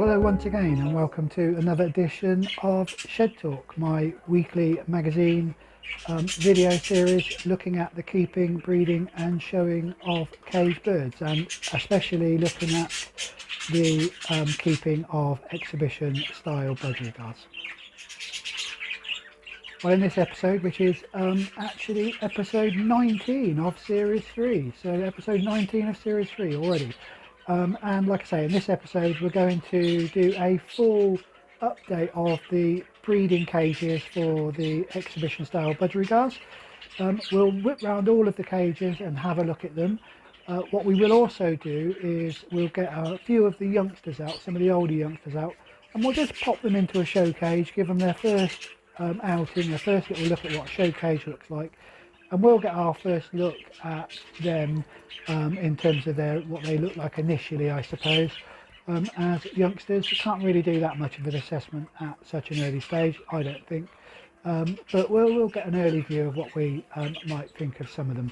Hello once again and welcome to another edition of Shed Talk, my weekly magazine video series looking at the keeping, breeding and showing of cage birds, and especially looking at the keeping of exhibition style budgerigars. Well, in this episode, which is actually episode 19 of series 3, so episode 19 of series 3 already. And like I say, in this episode we're going to do a full update of the breeding cages for the exhibition style budgerigars. We'll whip round all of the cages and have a look at them. What we will also do is we'll get a few of the youngsters out, some of the older youngsters out, and we'll just pop them into a show cage, give them their first outing, their first little look at what a show cage looks like, and we'll get our first look at them in terms of what they look like initially, I suppose. As youngsters, we can't really do that much of an assessment at such an early stage, I don't think, but we'll get an early view of what we might think of some of them.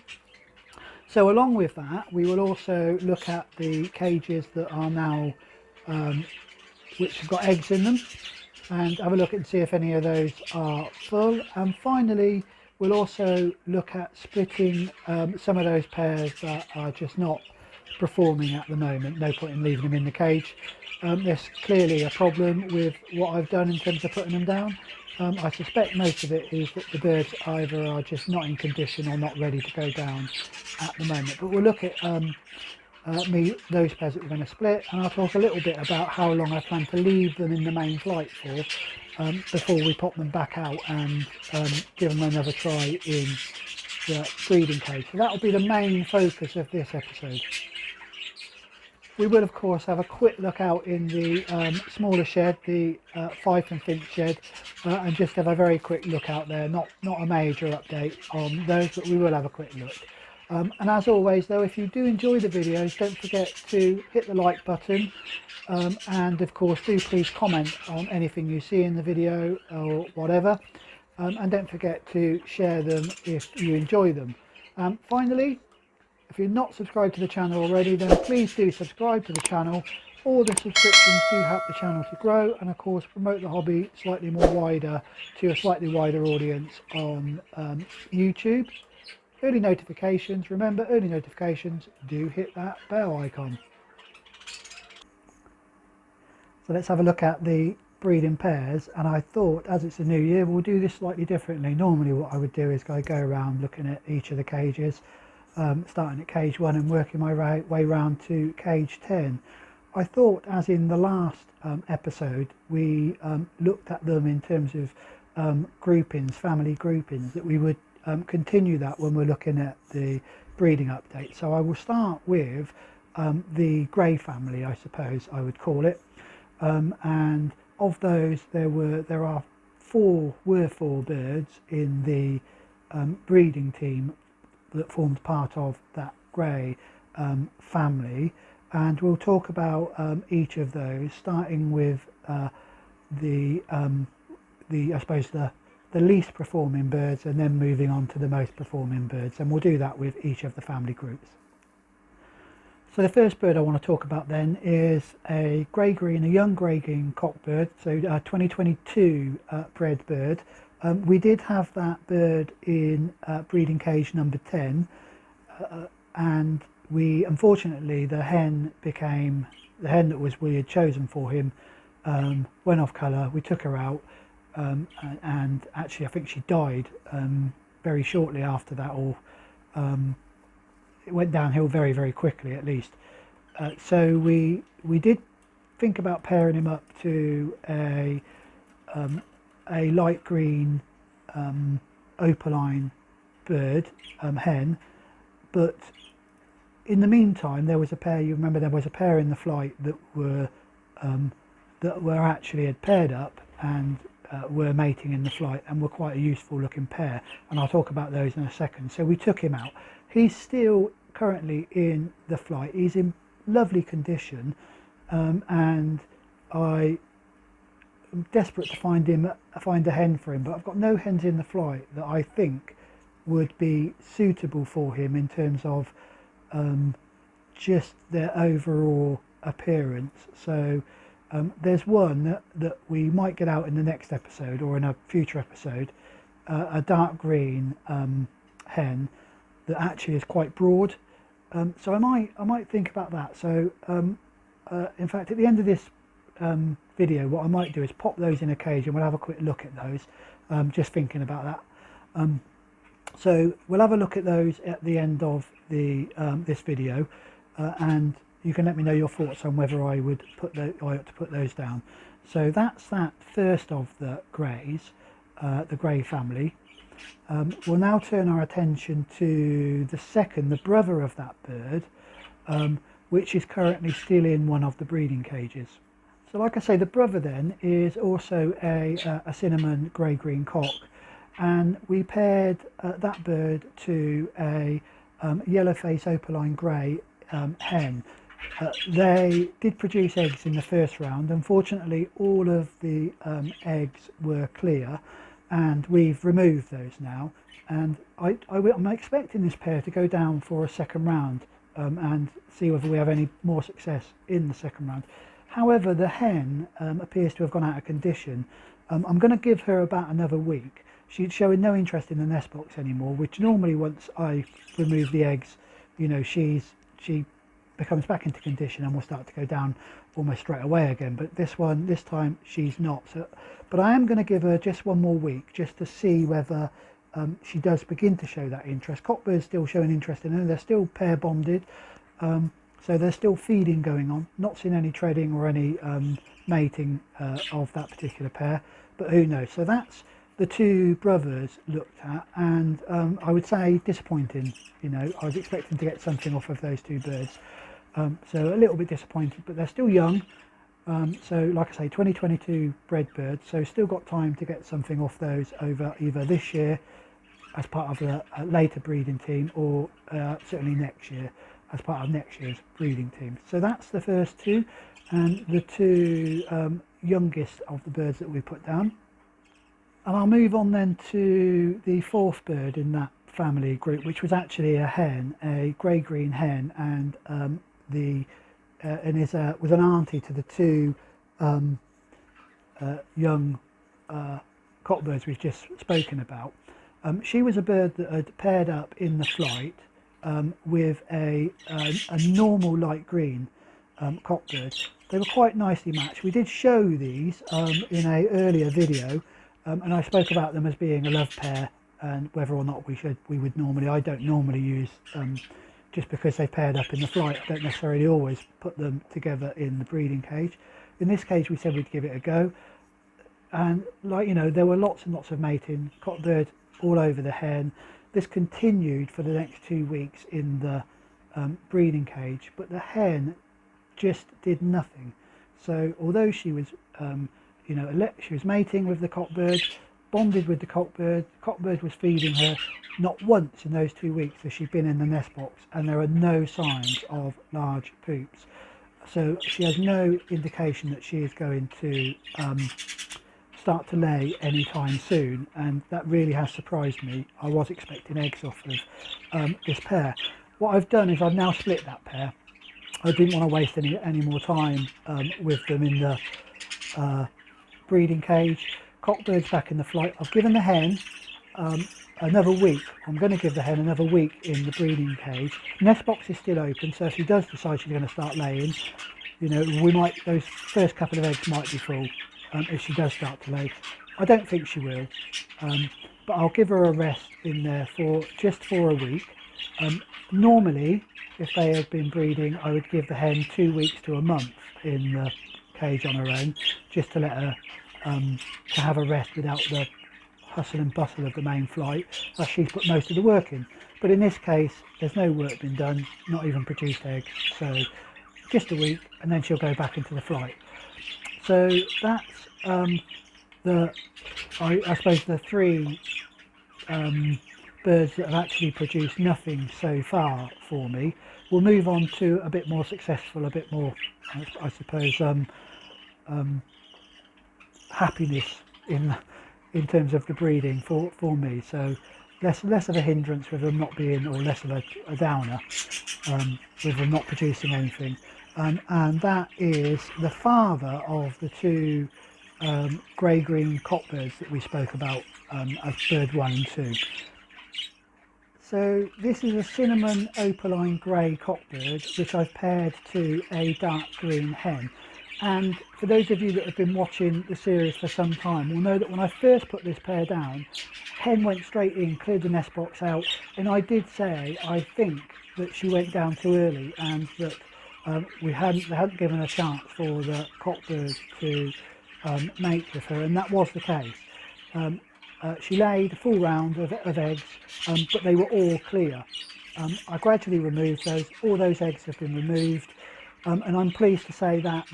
So along with that, we will also look at the cages that are now which have got eggs in them, and have a look and see if any of those are full. And finally, we'll also look at splitting some of those pairs that are just not performing at the moment. No point in leaving them in the cage. There's clearly a problem with what I've done in terms of putting them down. I suspect most of it is that the birds either are just not in condition or not ready to go down at the moment. But we'll look at those pairs that we're going to split, and I'll talk a little bit about how long I plan to leave them in the main flight for before we pop them back out and give them another try in the breeding cage. So that will be the main focus of this episode. We will of course have a quick look out in the smaller shed, the Fife and Finch shed, and just have a very quick look out there. Not a major update on those, but we will have a quick look. And as always though, if you do enjoy the videos, don't forget to hit the like button, and of course do please comment on anything you see in the video or whatever, and don't forget to share them if you enjoy them. Finally, if you're not subscribed to the channel already, then please do subscribe to the channel. All the subscriptions do help the channel to grow and of course promote the hobby slightly more wider to a slightly wider audience on YouTube. Early notifications, remember, early notifications, do hit that bell icon. So let's have a look at the breeding pairs, and I thought as it's a new year we'll do this slightly differently. Normally what I would do is go around looking at each of the cages, starting at cage 1 and working my way round to cage 10. I thought, as in the last episode we looked at them in terms of groupings, family groupings, that we would continue that when we're looking at the breeding update. So I will start with the grey family, I suppose I would call it, and of those there are four birds in the breeding team that formed part of that grey family, and we'll talk about each of those, starting with the I suppose the least performing birds, and then moving on to the most performing birds, and we'll do that with each of the family groups. So the first bird I want to talk about then is a young grey-green cockbird, so 2022 bred bird. We did have that bird in breeding cage number 10, and unfortunately the hen that we had chosen for him went off colour. We took her out, and actually I think she died very shortly after that, or it went downhill very, very quickly at least. So we did think about pairing him up to a light green opaline bird, hen, but in the meantime there was a pair, you remember there was a pair in the flight that were actually had paired up and were mating in the flight and were quite a useful looking pair, and I'll talk about those in a second. So we took him out. He's still currently in the flight. He's in lovely condition, and I'm desperate to find a hen for him, but I've got no hens in the flight that I think would be suitable for him in terms of just their overall appearance. So There's one that we might get out in the next episode or in a future episode, a dark green hen that actually is quite broad. So I might think about that. So in fact, at the end of this video, what I might do is pop those in a cage and we'll have a quick look at those. Just thinking about that. So we'll have a look at those at the end of the this video, and you can let me know your thoughts on whether I ought to put those down. So that's that first of the greys, the grey family. We'll now turn our attention to the second, the brother of that bird, which is currently still in one of the breeding cages. So like I say, the brother then is also a cinnamon grey-green cock, and we paired that bird to a yellow-face opaline grey hen. They did produce eggs in the first round. Unfortunately, all of the eggs were clear, and we've removed those now, and I'm expecting this pair to go down for a second round and see whether we have any more success in the second round. However, the hen appears to have gone out of condition. I'm going to give her about another week. She's showing no interest in the nest box anymore, which normally once I remove the eggs, you know, she becomes back into condition and will start to go down almost straight away again. But this time she's not. So, but I am going to give her just one more week just to see whether she does begin to show that interest. Cockbirds still showing interest in her. They're still pair bonded, so there's still feeding going on. Not seen any treading or any mating of that particular pair, but who knows. So that's the two brothers looked at, and I would say disappointing. You know, I was expecting to get something off of those two birds, so a little bit disappointed, but they're still young. So like I say, 2022 bred birds, so still got time to get something off those over either this year as part of a later breeding team, or certainly next year as part of next year's breeding team. So that's the first two, and the two youngest of the birds that we put down. And I'll move on then to the fourth bird in that family group, which was actually a hen, a grey-green hen, and was an auntie to the two young cockbirds we've just spoken about. She was a bird that had paired up in the flight with a normal light green cockbird. They were quite nicely matched. We did show these in an earlier video, and I spoke about them as being a love pair, and whether or not I don't normally use, just because they paired up in the flight, I don't necessarily always put them together in the breeding cage. In this cage we said we'd give it a go, and like, you know, there were lots and lots of mating, cockbird all over the hen. This continued for the next 2 weeks in the breeding cage, but the hen just did nothing. So although she was she was mating with the cockbird, bonded with the cockbird was feeding her. Not once in those 2 weeks has she been in the nest box, and there are no signs of large poops. So she has no indication that she is going to start to lay anytime soon, and that really has surprised me. I was expecting eggs off of this pair. What I've done is I've now split that pair. I didn't want to waste any more time with them in the breeding cage. Cockbird's back in the flight. I've given the hen another week. I'm going to give the hen another week in the breeding cage. Nest box is still open, so if she does decide she's going to start laying, you know, those first couple of eggs might be full if she does start to lay. I don't think she will, but I'll give her a rest in there just for a week. Normally, if they had been breeding, I would give the hen 2 weeks to a month in the cage on her own, just to let her to have a rest without the hustle and bustle of the main flight, as she's put most of the work in. But in this case, there's no work been done, not even produced eggs, so just a week, and then she'll go back into the flight. So that's I suppose the three birds that have actually produced nothing so far for me. We'll move on to a bit more successful, a bit more, I suppose, happiness in terms of the breeding for me. So less of a hindrance with them not being, or less of a downer with them not producing anything. and that is the father of the two grey-green cockbirds that we spoke about as bird 1 and 2. So this is a cinnamon opaline grey cockbird which I've paired to a dark green hen. And for those of you that have been watching the series for some time will know that when I first put this pair down, hen went straight in, cleared the nest box out, and I did say I think that she went down too early and that they hadn't given a chance for the cockbird to mate with her, and that was the case. She laid a full round of eggs, but they were all clear. I gradually removed those. All those eggs have been removed, and I'm pleased to say that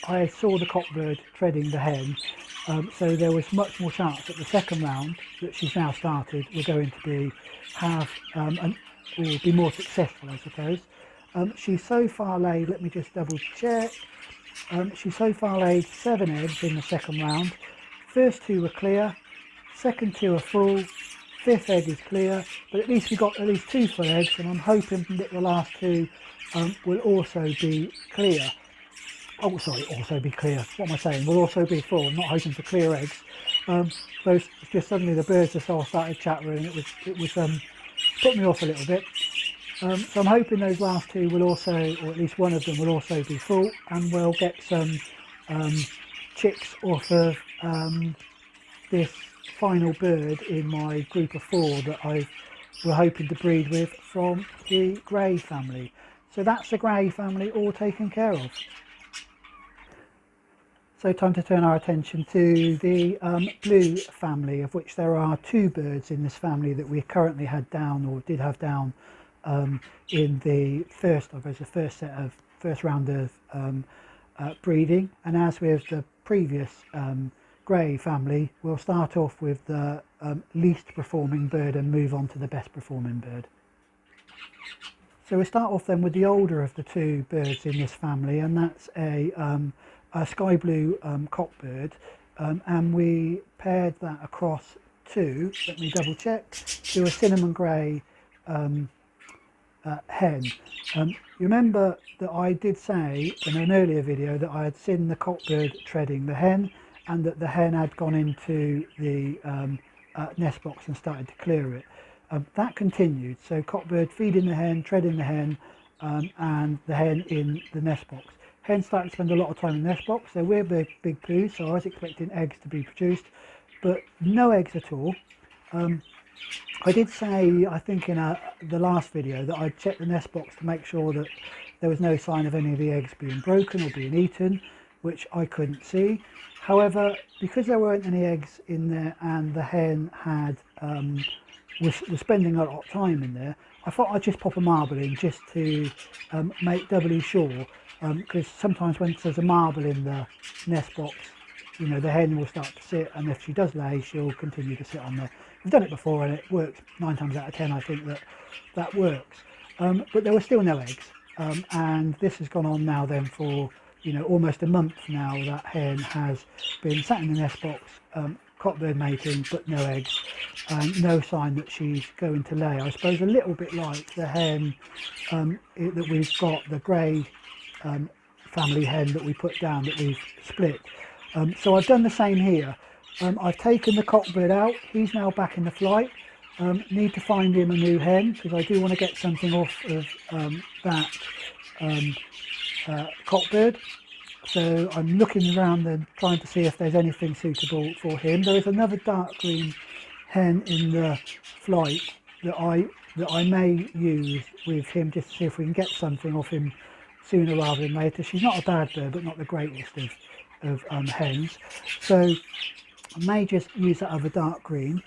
I saw the cockbird treading the hen, so there was much more chance that the second round that she's now started were going to be more successful, I suppose. She's so far laid, let me just double check, she's so far laid 7 eggs in the second round. First 2 were clear, second 2 are full, 5th egg is clear, but at least we got at least 2 full eggs, and I'm hoping that the last 2 will also be clear. Oh, sorry, also be clear. What am I saying? Will also be full. I'm not hoping for clear eggs. Those just suddenly the birds just all started chattering. It was put me off a little bit. So I'm hoping those last 2 will also, or at least one of them will also be full, and we'll get some chicks off of this final bird in my group of 4 that we're hoping to breed with from the grey family. So that's the grey family all taken care of. So time to turn our attention to the blue family, of which there are 2 birds in this family that we currently had down, or did have down, in the first round of breeding. And as with the previous grey family, we'll start off with the least performing bird and move on to the best performing bird. So we start off then with the older of the 2 birds in this family, and that's a sky blue cockbird, and we paired that across to, let me double check, to a cinnamon grey hen. You remember that I did say in an earlier video that I had seen the cockbird treading the hen, and that the hen had gone into the nest box and started to clear it. That continued, so cockbird feeding the hen, treading the hen, and the hen in the nest box. Hen started to spend a lot of time in the nest box. So we're big poos, so I was expecting eggs to be produced, but no eggs at all. I did say, I think in the last video, that I'd checked the nest box to make sure that there was no sign of any of the eggs being broken or being eaten, which I couldn't see. However, because there weren't any eggs in there and the hen was spending a lot of time in there, I thought I'd just pop a marble in just to make doubly sure, because sometimes when there's a marble in the nest box, you know, the hen will start to sit, and if she does lay, she'll continue to sit on there. We've done it before and it works 9 times out of 10. I think that works. But there were still no eggs, and this has gone on now then for, you know, almost a month now. That hen has been sat in the nest box, cockbird mating, but no eggs, and no sign that she's going to lay. I suppose a little bit like the hen that we've got, the grey family hen that we put down, that we've split. So I've done the same here. I've taken the cockbird out. He's now back in the flight. Need to find him a new hen, because I do want to get something off of that cockbird. So I'm looking around and trying to see if there's anything suitable for him. There is another dark green hen in the flight that I may use with him, just to see if we can get something off him sooner rather than later. She's not a bad bird, but not the greatest of hens. So I may just use that other dark green.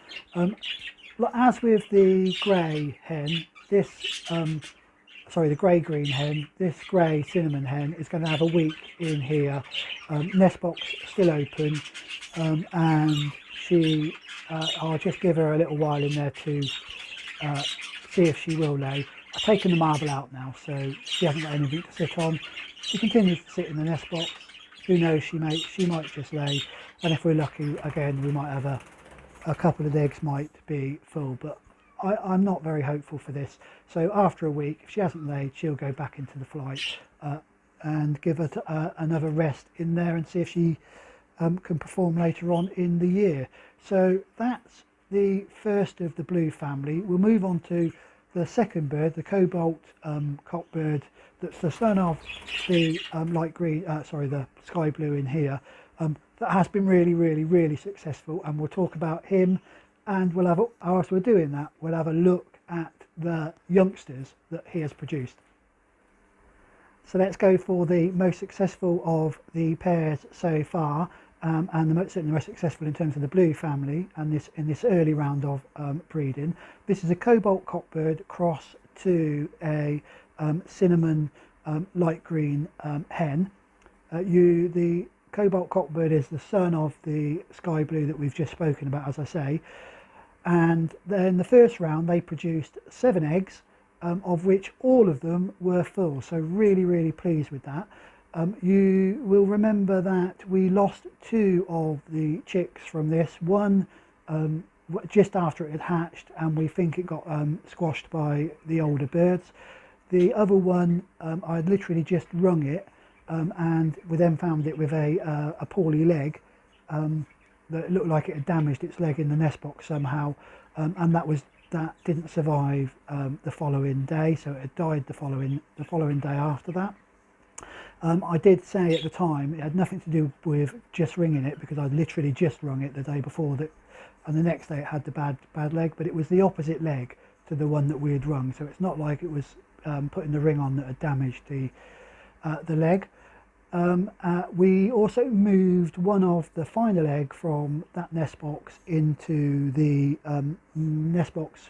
As with the grey hen, the grey-green hen, this grey cinnamon hen is going to have a week in here. Nest box still open, and I'll just give her a little while in there to see if she will lay. I've taken the marble out now, so she hasn't got anything to sit on. She continues to sit in the nest box. Who knows, she might just lay, and if we're lucky, again, we might have a couple of eggs might be full, but I'm not very hopeful for this. So after a week, if she hasn't laid, she'll go back into the flight and give her another rest in there and see if she can perform later on in the year. So that's the first of the blue family. We'll move on to the second bird, the cobalt cockbird, that's the son of the light green, the sky blue in here, that has been really successful, and we'll talk about him, and we'll have, whilst we're doing that, we'll have a look at the youngsters that he has produced. So let's go for the most successful of the pairs so far, and certainly the most successful in terms of the blue family, and in this early round of breeding. This is a cobalt cockbird cross to a cinnamon light green hen. The cobalt cockbird is the son of the sky blue that we've just spoken about, as I say, and then the first round they produced 7 eggs, of which all of them were full, so really pleased with that. You will remember that we lost 2 of the chicks from this, one just after it had hatched, and we think it got squashed by the older birds. The other one, I had literally just wrung it, and we then found it with a poorly leg, that looked like it had damaged its leg in the nest box somehow, and that didn't survive the following day, so it had died the following day after that. I did say at the time it had nothing to do with just wringing it, because I'd literally just wrung it the day before that, and the next day it had the bad leg, but it was the opposite leg to the one that we had wrung, so it's not like it was putting the ring on that had damaged the leg. We also moved one of the final egg from that nest box into the nest box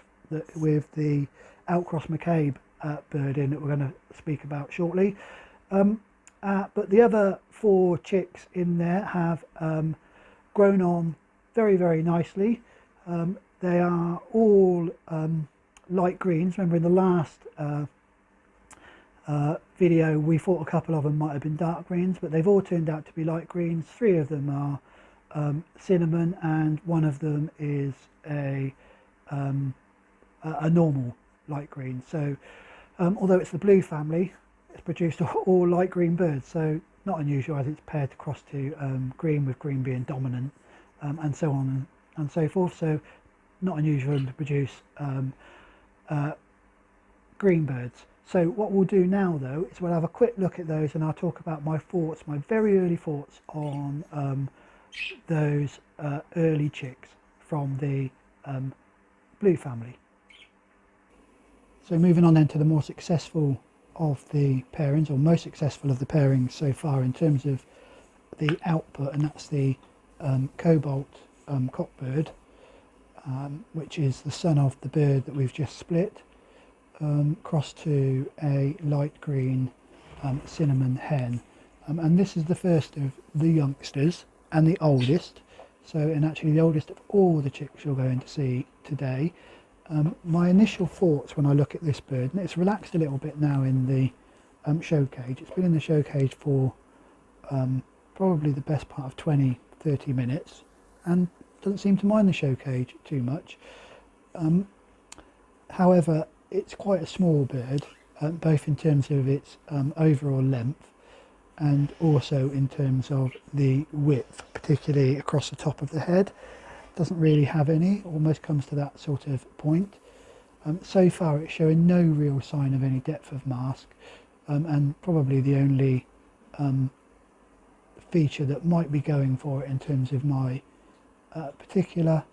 with the outcross McCabe bird in that we're going to speak about shortly. But the other 4 chicks in there have grown on very nicely. They are all light greens. Remember in the last video we thought a couple of them might have been dark greens, but they've all turned out to be light greens. 3 of them are cinnamon, and one of them is a normal light green. So although it's the blue family, it's produced all light green birds, so not unusual as it's paired to cross to green, with green being dominant, and so on and so forth. So not unusual to produce green birds. So what we'll do now though is we'll have a quick look at those, and I'll talk about my very early thoughts on those early chicks from the blue family. So moving on then to the more successful of the pairings, or most successful of the pairings so far in terms of the output, and that's the cobalt cockbird, which is the son of the bird that we've just split, crossed to a light green cinnamon hen, and this is the first of the youngsters and the oldest, and actually the oldest of all the chicks you're going to see today. My initial thoughts when I look at this bird, and it's relaxed a little bit now in the show cage. It's been in the show cage for probably the best part of 20-30 minutes, and doesn't seem to mind the show cage too much. However, it's quite a small bird, both in terms of its overall length and also in terms of the width, particularly across the top of the head. Doesn't really have any, almost comes to that sort of point. So far it's showing no real sign of any depth of mask, and probably the only feature that might be going for it in terms of my particular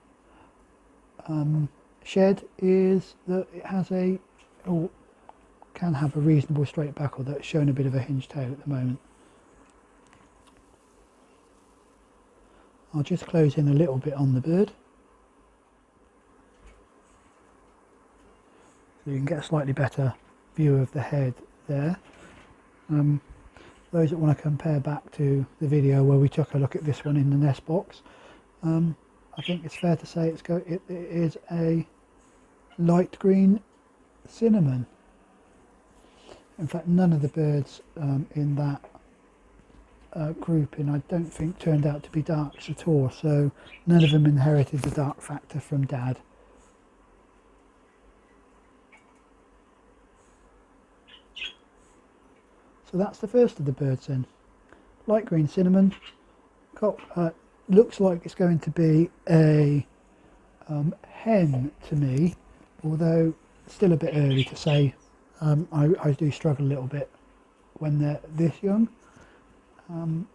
shed is that it has can have a reasonable straight back, although it's showing a bit of a hinged tail at the moment. I'll just close in a little bit on the bird so you can get a slightly better view of the head there. Those that want to compare back to the video where we took a look at this one in the nest box, I think it's fair to say it is a light green cinnamon. In fact, none of the birds in that grouping I don't think turned out to be darks at all, so none of them inherited the dark factor from Dad. So that's the first of the birds then. Light green cinnamon. Looks like it's going to be a hen to me, although still a bit early to say. I do struggle a little bit when they're this young.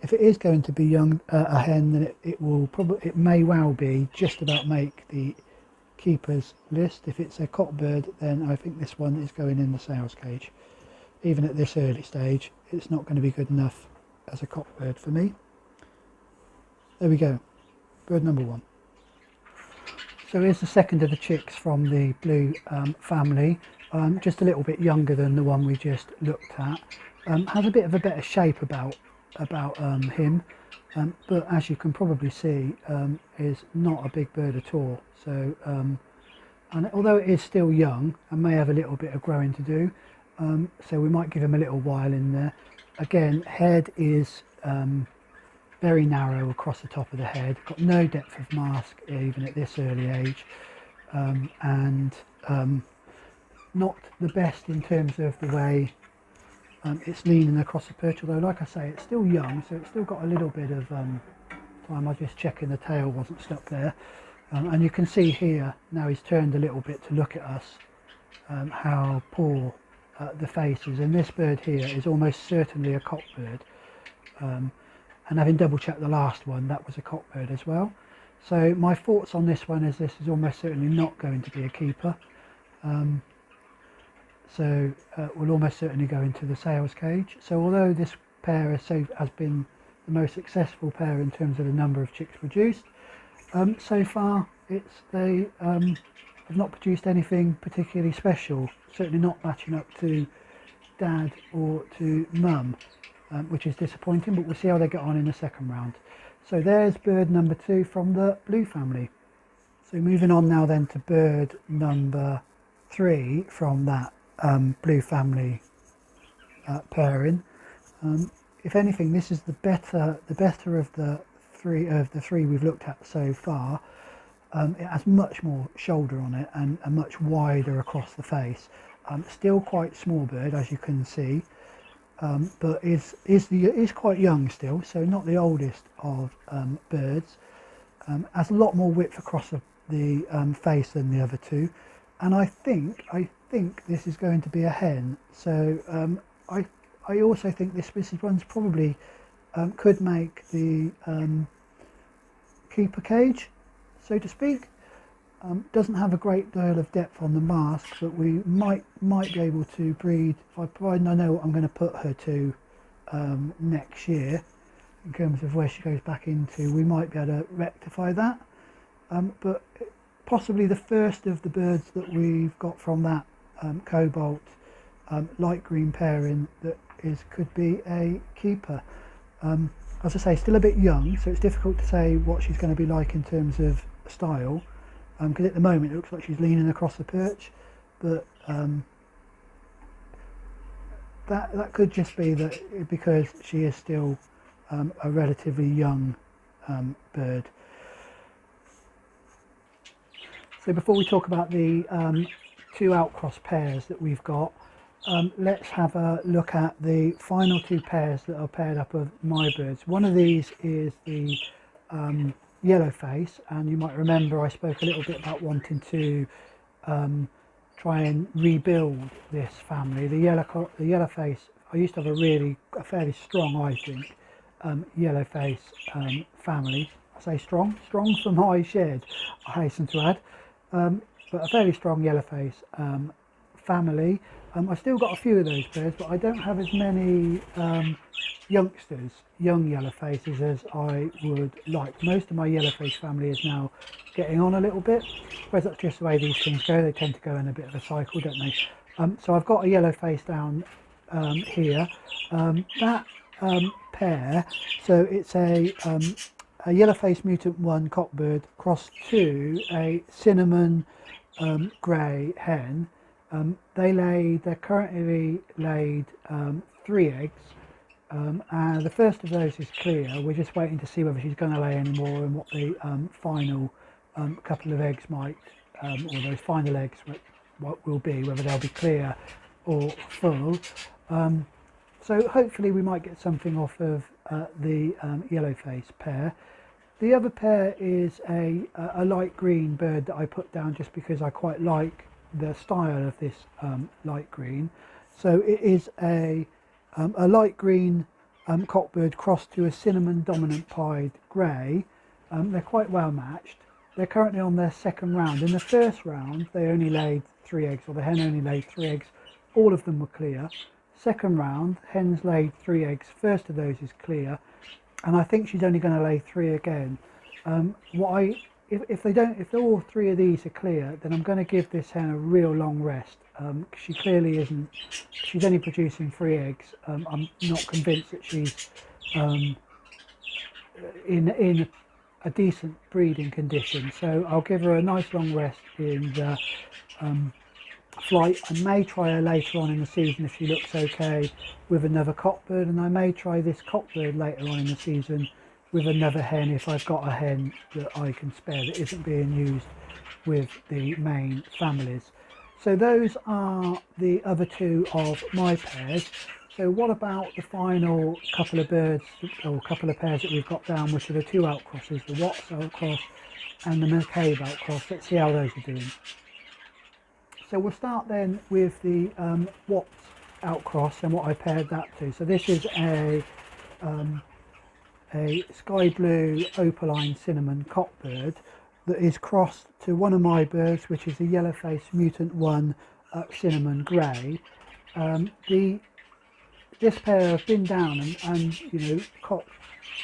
If it is going to be young, a hen, then it may well be just about make the keeper's list. If it's a cock bird, then I think this one is going in the sales cage. Even at this early stage, it's not going to be good enough as a cock bird for me. There we go, bird number 1. So here's the second of the chicks from the blue family, just a little bit younger than the one we just looked at. Has a bit of a better shape about him, but as you can probably see, is not a big bird at all. So, and although it is still young and may have a little bit of growing to do, so we might give him a little while in there. Again, head is very narrow across the top of the head, got no depth of mask even at this early age, and not the best in terms of the way it's leaning across the perch, although like I say, it's still young, so it's still got a little bit of time. I'm just checking the tail wasn't stuck there, and you can see here now he's turned a little bit to look at us, how poor the face is. And this bird here is almost certainly a cock bird, and having double checked the last one, that was a cock bird as well. So my thoughts on this one is this is almost certainly not going to be a keeper. So will almost certainly go into the sales cage. So although this pair has been the most successful pair in terms of the number of chicks produced, so far they have not produced anything particularly special, certainly not matching up to dad or to mum, which is disappointing, but we'll see how they get on in the second round. So there's bird number 2 from the blue family. So moving on now then to bird number 3 from that blue family pairing. If anything, this is the better of the three we've looked at so far. It has much more shoulder on it and much wider across the face. Still quite small bird, as you can see, but is quite young still, so not the oldest of birds. Has a lot more width across the face than the other two, and I think this is going to be a hen. So I also think this one's probably could make the keeper cage, so to speak. Doesn't have a great deal of depth on the mask, but we might be able to breed, providing I know what I'm going to put her to next year in terms of where she goes back into. We might be able to rectify that, but possibly the first of the birds that we've got from that cobalt light green pairing that could be a keeper. As I say, still a bit young, so it's difficult to say what she's going to be like in terms of style, because at the moment it looks like she's leaning across the perch, but that could just be that because she is still a relatively young bird. So before we talk about the 2 outcross pairs that we've got, let's have a look at the final 2 pairs that are paired up with my birds. One of these is the yellow face, and you might remember I spoke a little bit about wanting to try and rebuild this family. The yellow face, I used to have a fairly strong, I think, yellow face family. I say strong for my shed, I hasten to add, but a fairly strong yellow face family. I've still got a few of those birds, but I don't have as many young yellow faces as I would like. Most of my yellow face family is now getting on a little bit. I suppose that's just the way these things go. They tend to go in a bit of a cycle, don't they? So I've got a yellow face down here. That pair, so it's a yellow face mutant 1 cockbird crossed to a cinnamon grey hen. They're currently laid 3 eggs, and the first of those is clear. We're just waiting to see whether she's going to lay any more and what the final couple of eggs might, or those final eggs what will be, whether they'll be clear or full. So hopefully we might get something off of the yellow face pair. The other pair is a light green bird that I put down just because I quite like the style of this light green. So it is a light green cockbird crossed to a cinnamon dominant pied grey. They're quite well matched. They're currently on their second round. In the first round they only laid 3 eggs, or the hen only laid 3 eggs. All of them were clear. Second round, hens laid 3 eggs. First of those is clear, and I think she's only going to lay 3 again. If all 3 of these are clear, then I'm going to give this hen a real long rest. She clearly isn't. She's only producing 3 eggs. I'm not convinced that she's in a decent breeding condition. So I'll give her a nice long rest in the flight. I may try her later on in the season if she looks okay with another cockbird, and I may try this cockbird later on in the season with another hen if I've got a hen that I can spare that isn't being used with the main families. So those are the other 2 of my pairs. So what about the final couple of birds, or couple of pairs that we've got down, which are the 2 outcrosses, the Watts outcross and the McCabe outcross? Let's see how those are doing. So we'll start then with the Watts outcross and what I paired that to. So this is a sky blue opaline cinnamon cockbird that is crossed to one of my birds, which is a yellow face mutant 1 cinnamon grey. This pair have been down and you know, cock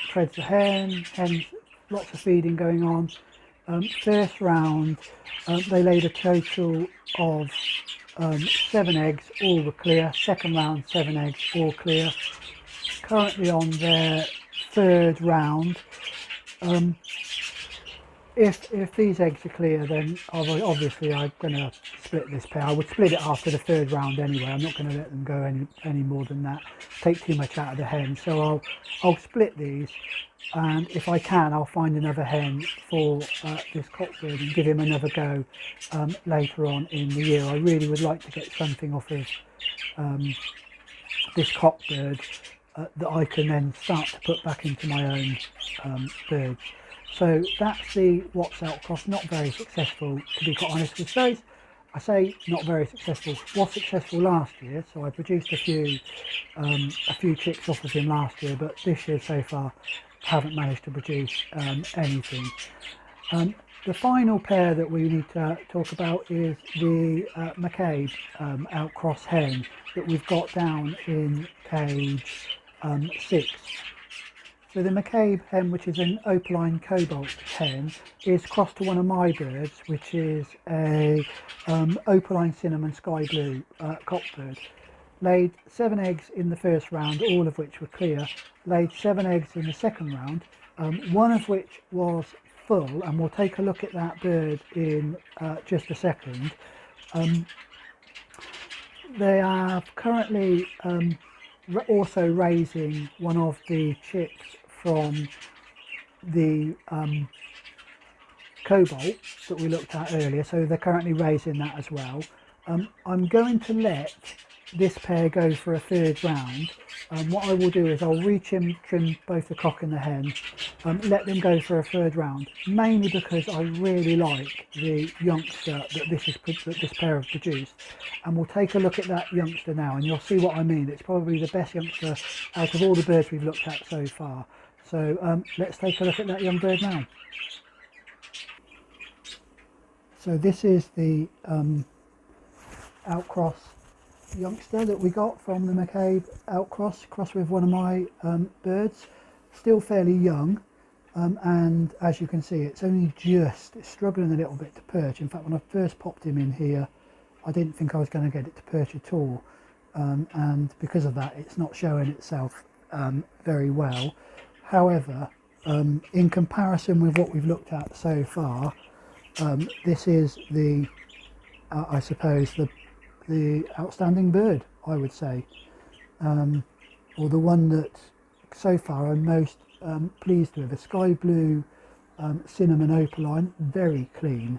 treads the hen, hens, lots of feeding going on. First round they laid a total of 7 eggs, all were clear. Second round 7 eggs, all clear. Currently on their third round. If these eggs are clear, then obviously I'm going to split this pair. I would split it after the third round anyway. I'm not going to let them go any more than that. Take too much out of the hen. So I'll split these, and if I can, I'll find another hen for this cockbird and give him another go later on in the year. I really would like to get something off of this cockbird that I can then start to put back into my own birds. So that's the Watts outcross. Not very successful, to be quite honest with those. I say not very successful. Was successful last year, so I produced a few chicks off of him last year, but this year so far haven't managed to produce anything. The final pair that we need to talk about is the McCabe outcross hen that we've got down in cage 6. So the McCabe hen, which is an opaline cobalt hen, is crossed to one of my birds, which is a opaline cinnamon sky blue cockbird. Laid 7 eggs in the first round, all of which were clear. Laid 7 eggs in the second round, one of which was full, and we'll take a look at that bird in just a second. They are currently also raising one of the chicks from the cobalt that we looked at earlier, so they're currently raising that as well. I'm going to let this pair go for a third round. What I will do is I'll trim both the cock and the hen, let them go for a third round, mainly because I really like the youngster that this pair have produced, and we'll take a look at that youngster now and you'll see what I mean. It's probably the best youngster out of all the birds we've looked at so far. So let's take a look at that young bird now. So this is the outcross youngster that we got from the McCabe outcross, crossed with one of my birds. Still fairly young, and as you can see, it's struggling a little bit to perch. In fact, when I first popped him in here, I didn't think I was going to get it to perch at all, and because of that, it's not showing itself very well. However, in comparison with what we've looked at so far, this is the I suppose the outstanding bird, I would say, or the one that so far I'm most pleased with. A sky blue cinnamon opaline, very clean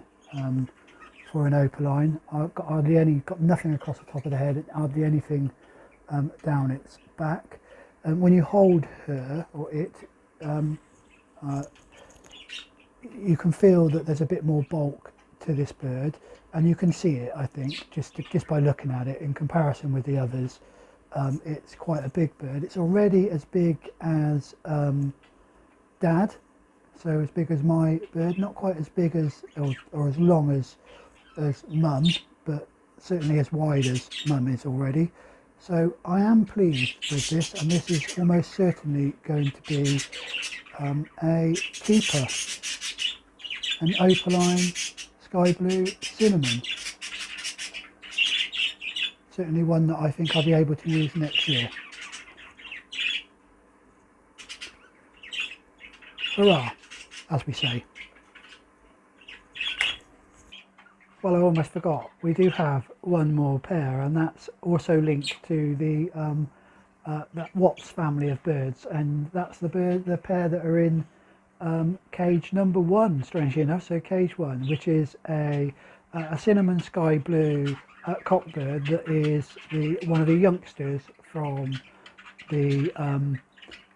for an opaline. I've got nothing across the top of the head, hardly anything down its back. And when you hold her or it, you can feel that there's a bit more bulk to this bird, and you can see it, I think, just by looking at it in comparison with the others. It's quite a big bird. It's already as big as Dad, so as big as my bird, not quite as big as or as long as Mum, but certainly as wide as Mum is already. So I am pleased with this, and this is almost certainly going to be a keeper, an opaline sky blue cinnamon. Certainly one that I think I'll be able to use next year. Hurrah, as we say. Well, I almost forgot. We do have one more pair, and that's also linked to the that Watts family of birds, and that's the pair that are in cage number 1, strangely enough. So cage 1, which is a cinnamon sky blue cockbird that is one of the youngsters from the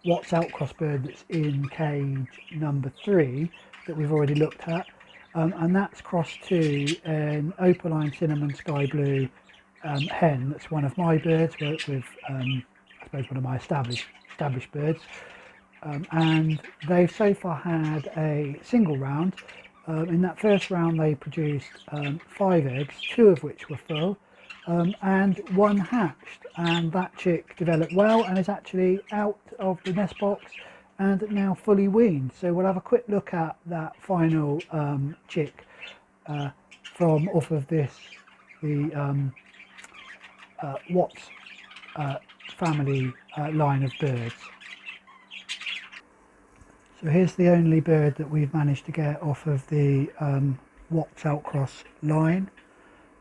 Watts outcross bird that's in cage number 3 that we've already looked at. And that's crossed to an opaline cinnamon sky blue hen. That's one of my birds with I suppose one of my established birds. And they've so far had a single round. In that first round they produced 5 eggs, 2 of which were full, and 1 hatched, and that chick developed well and is actually out of the nest box and now fully weaned. So we'll have a quick look at that final chick from off of the Watts family line of birds. So here's the only bird that we've managed to get off of the Watts outcross line,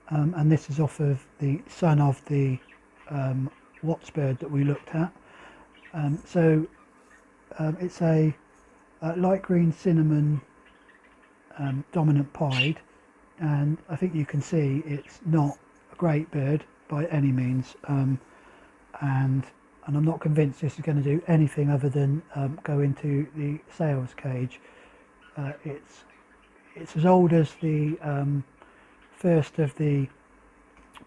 and this is off of the son of the Watts bird that we looked at. It's a light green cinnamon dominant pied, and I think you can see it's not a great bird by any means, and I'm not convinced this is going to do anything other than go into the sales cage. It's as old as the first of the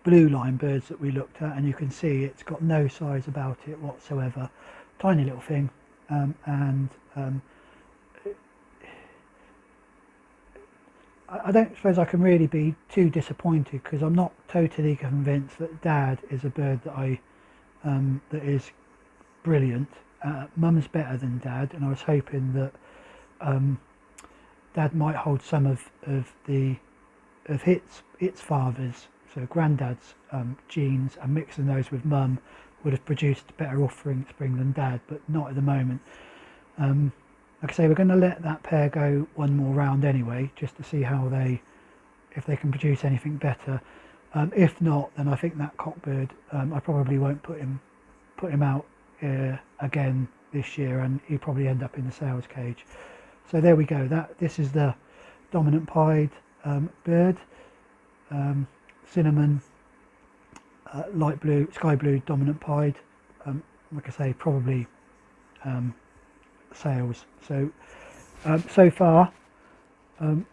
blue line birds that we looked at, and you can see it's got no size about it whatsoever. Tiny little thing. I don't suppose I can really be too disappointed, because I'm not totally convinced that Dad is a bird that that is brilliant. Mum's better than Dad, and I was hoping that Dad might hold some of its father's, so Grandad's genes, and mixing those with Mum would have produced better offspring than Dad, but not at the moment. Like I say, we're going to let that pair go one more round anyway, just to see how if they can produce anything better. If not, then I think that cockbird, I probably won't put him out again this year, and he'll probably end up in the sales cage. So there we go. This is the dominant pied bird, cinnamon, light blue, sky blue dominant pied. Like I say, probably sales. So so far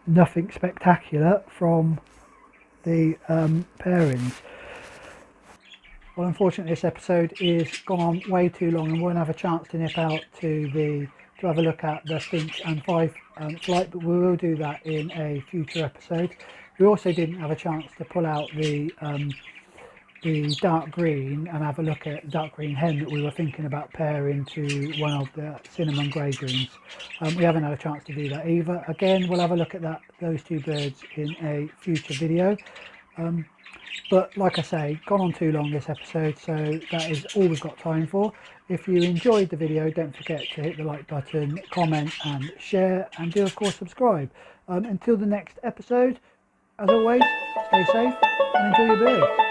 nothing spectacular from the pairings. Well, unfortunately this episode is gone on way too long, and we won't have a chance to nip out to have a look at the finch and fife flight, but we will do that in a future episode. We also didn't have a chance to pull out the dark green and have a look at dark green hen that we were thinking about pairing to one of the cinnamon grey greens. We haven't had a chance to do that either. Again, we'll have a look at those 2 birds in a future video. But like I say, gone on too long this episode, so that is all we've got time for. If you enjoyed the video, don't forget to hit the like button, comment and share, and do of course subscribe. Until the next episode, as always, stay safe and enjoy your birds.